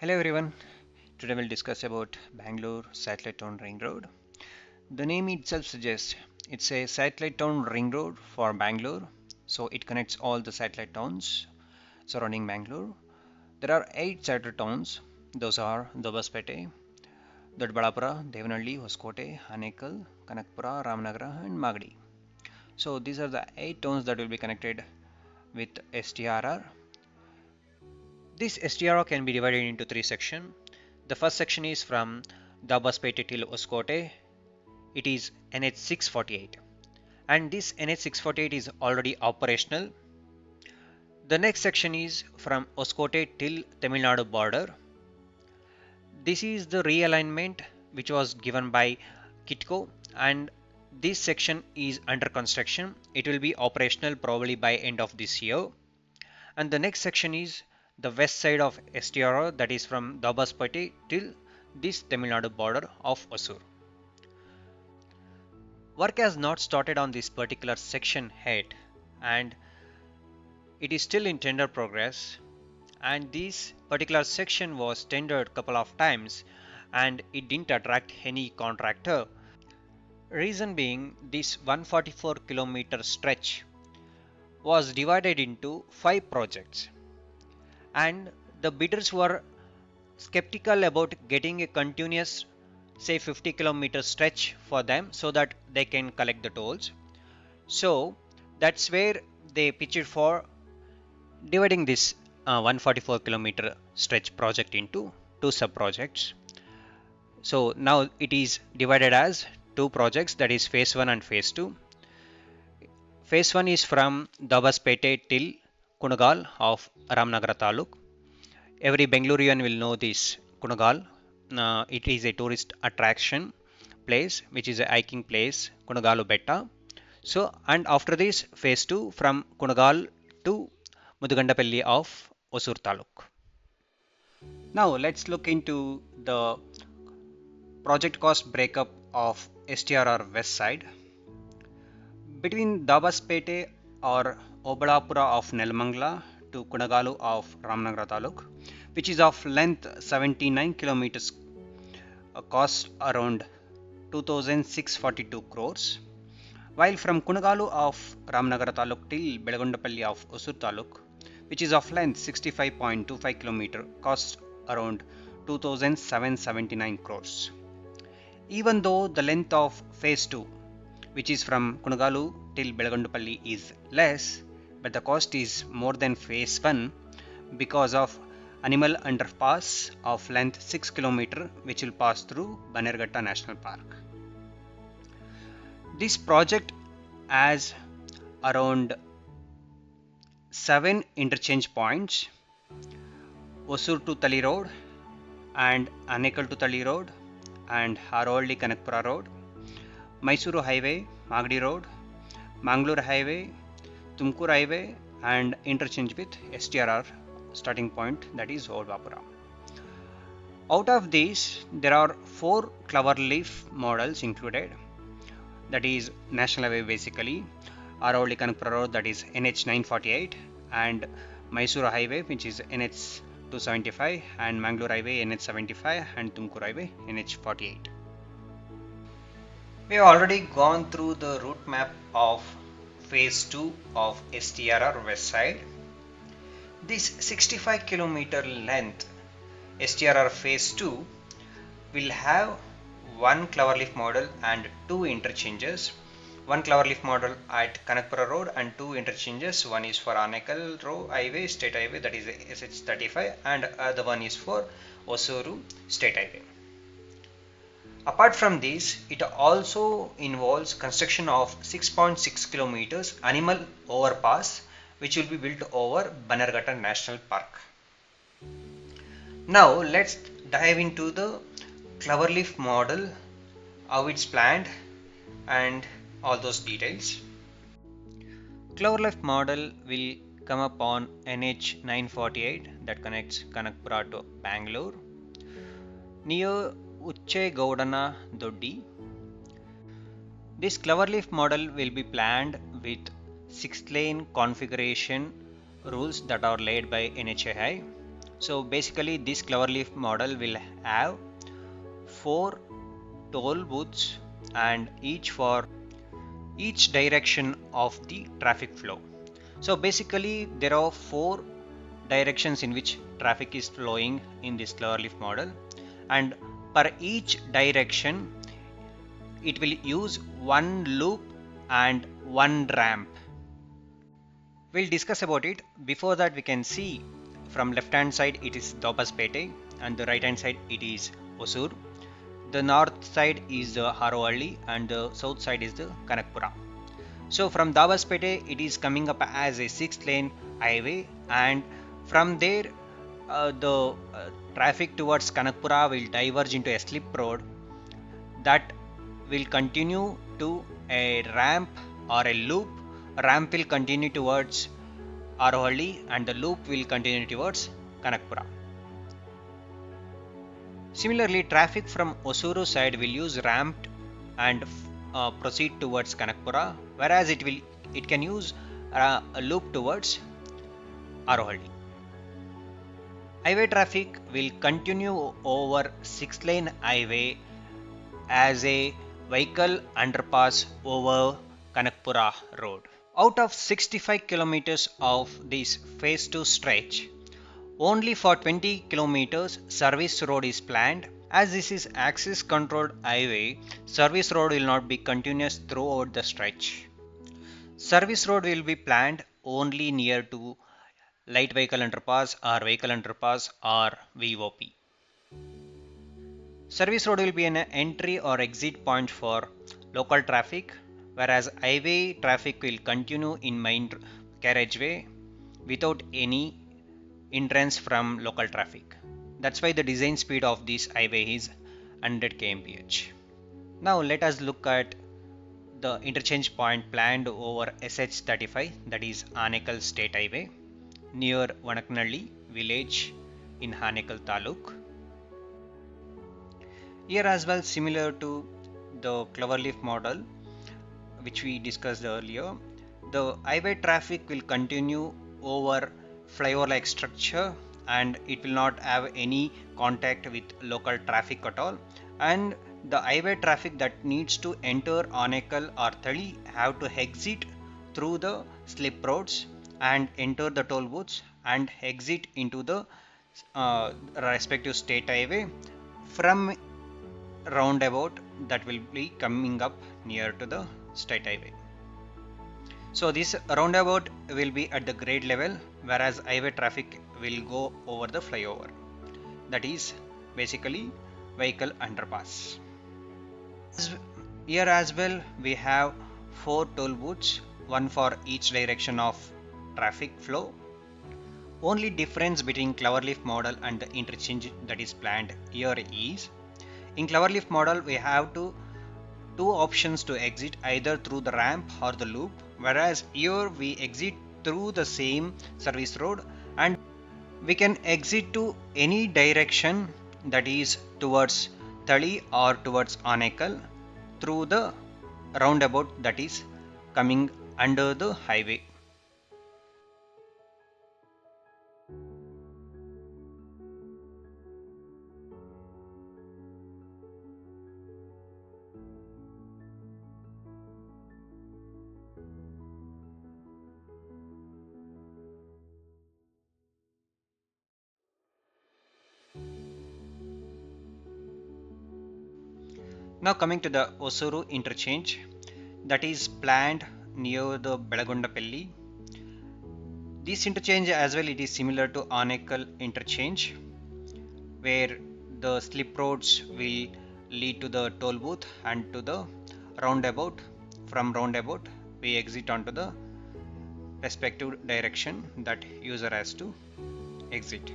Hello everyone, today we'll discuss about Bangalore Satellite Town Ring Road. The name itself suggests it's a satellite town ring road for Bangalore, so it connects all the satellite towns surrounding Bangalore. There are 8 satellite towns, those are Obalapura, Obalapura, Devanhalli, Hoskote, Anekal, Kanakapura, Ramanagara and Magadi. So these are the 8 towns that will be connected with STRR. This STRR can be divided into 3 sections. The first section is from Obalapura till Hoskote. It is NH 648 and this NH 648 is already operational. The next section is from Hoskote till Tamil Nadu border. This is the realignment which was given by Kitco and this section is under construction. It will be operational probably by end of this year. And the next section is the west side of STRR, that is from Obalapura till this Tamil Nadu border of Osur. Work has not started on this particular section yet and it is still in tender progress, and this particular section was tendered couple of times and it didn't attract any contractor. Reason being, this 144-kilometer stretch was divided into 5 projects and the bidders were skeptical about getting a continuous say 50-kilometer stretch for them so that they can collect the tolls. So that's where they pitched for dividing this 144-kilometer stretch project into 2 sub projects. So now it is divided as 2 projects, that is phase 1 and phase 2. Phase 1 is from Obalapura till Kungalu of Ramanagara taluk. Every Bangalorean will know this Kungalu. It is a tourist attraction place which is a hiking place, Kungalu Betta. So and after this phase 2 from Kungalu to Mudugandapalli of Osur taluk. Now let's look into the project cost breakup of STRR west side. Between Obalapura or Obalapura of Nelamangala to Kungalu of Ramanagara taluk, which is of length 79 kilometers, cost around 2642 crores, while from Kungalu of Ramanagara taluk till Belagondapalli of Osur taluk, which is of length 65.25 km, cost around 2779 crores. Even though the length of phase 2, which is from Kungalu till Belagondapalli, is less, but the cost is more than phase 1 because of animal underpass of length 6 km which will pass through Bannerughatta National Park. This project has around 7 interchange points: Osur to Tali Road and Anekal to Tali Road and Haroalli Kanakapura Road, Mysuru Highway, Magadi Road, Mangalore Highway, Tumkur Highway and interchange with STRR starting point, that is Obalapura. Out of these, there are 4 Cloverleaf models included, that is National Highway basically, Haroalli Kanakapura Road, that is NH 948, and Mysuru Highway, which is NH 275, and Mangalore Highway NH 75, and Tumkur Highway NH 48. We have already gone through the route map of phase 2 of STRR west side. This 65 kilometer length STRR phase 2 will have 1 Cloverleaf model and 2 interchanges. 1 Cloverleaf model at Kanakapura Road and 2 interchanges. One is for Anekal Highway, State Highway, that is SH35, and other one is for Osuru State Highway. Apart from this, it also involves construction of 6.6 kilometers animal overpass which will be built over Bannerughatta National Park. Now let's dive into the Cloverleaf model, how it's planned and all those details. Cloverleaf model will come up on NH 948 that connects Kanakapura to Bangalore near Uchchegaudana Doddi. This Cloverleaf model will be planned with 6-lane configuration rules that are laid by NHAI. So basically this Cloverleaf model will have 4 toll booths and each for each direction of the traffic flow. So basically there are 4 directions in which traffic is flowing in this Cloverleaf model, and per each direction it will use one loop and one ramp. We'll discuss about it. Before that, we can see from left hand side it is Dabaspete and the right hand side it is Osur. The north side is the Harohalli and the south side is the Kanakapura. So from Dabaspete it is coming up as a 6-lane highway, and from there the traffic towards Kanakapura will diverge into a slip road that will continue to a ramp or a loop. Ramp will continue towards Arohalli and the loop will continue towards Kanakapura. Similarly, traffic from Osuru side will use ramp and proceed towards Kanakapura, whereas it can use a loop towards Arohalli. Highway traffic will continue over 6-lane highway as a vehicle underpass over Kanakapura road. Out of 65 kilometers of this phase 2 stretch, only for 20 kilometers service road is planned. As this is axis controlled highway, service road will not be continuous throughout the stretch. Service road will be planned only near to light vehicle underpass or VOP. Service road will be an entry or exit point for local traffic, whereas highway traffic will continue in main carriageway without any entrance from local traffic. That's why the design speed of this highway is 100 kmph. Now let us look at the interchange point planned over SH35, that is Anekal State Highway near Vanaknalli village in Anekal Taluk. Here as well, similar to the Cloverleaf model which we discussed earlier, the highway traffic will continue over flyover like structure and it will not have any contact with local traffic at all, and the highway traffic that needs to enter Anekal or Thali have to exit through the slip roads and enter the toll booths and exit into the respective state highway from roundabout that will be coming up near to the state highway. So this roundabout will be at the grade level, whereas highway traffic will go over the flyover. That is basically vehicle underpass. Here as well we have 4 toll booths, one for each direction of traffic flow. Only difference between Cloverleaf model and the interchange that is planned here is, in Cloverleaf model we have two options to exit, either through the ramp or the loop, whereas here we exit through the same service road and we can exit to any direction, that is towards Thali or towards Anekal, through the roundabout that is coming under the highway. Now coming to the Osuru interchange that is planned near the Belagondapalli. This interchange as well, it is similar to Anekal interchange, where the slip roads will lead to the toll booth and to the roundabout. From roundabout we exit onto the respective direction that user has to exit.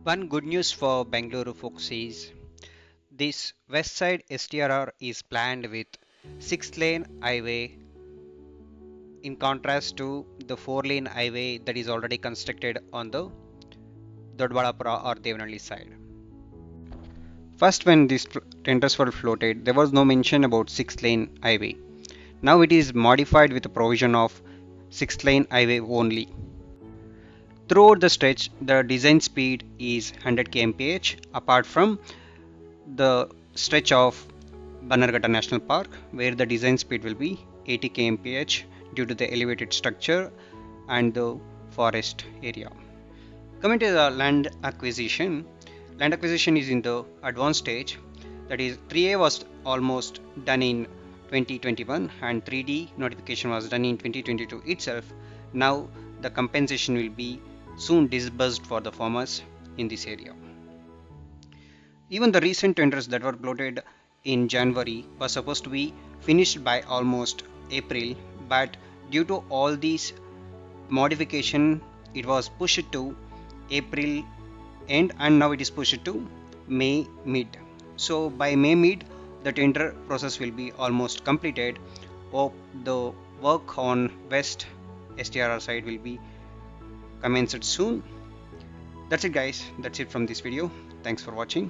One good news for Bangalore folks is this west side STRR is planned with 6-lane highway in contrast to the 4-lane highway that is already constructed on the Obalapura or Devanalli side. First, when these tenders were floated, there was no mention about 6-lane highway. Now it is modified with the provision of 6-lane highway only. Throughout the stretch, the design speed is 100 kmph apart from the stretch of Bannerughatta National Park, where the design speed will be 80 kmph due to the elevated structure and the forest area. Coming to the land acquisition is in the advanced stage. That is, 3A was almost done in 2021 and 3D notification was done in 2022 itself. Now the compensation will be soon disbursed for the farmers in this area. Even the recent tenders that were floated in January were supposed to be finished by almost April, but due to all these modification, it was pushed to April end and now it is pushed to May mid. So by May mid, the tender process will be almost completed. Hope the work on West STRR side will be commenced soon. That's it guys, that's it from this video. Thanks for watching.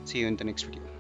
See you in the next video.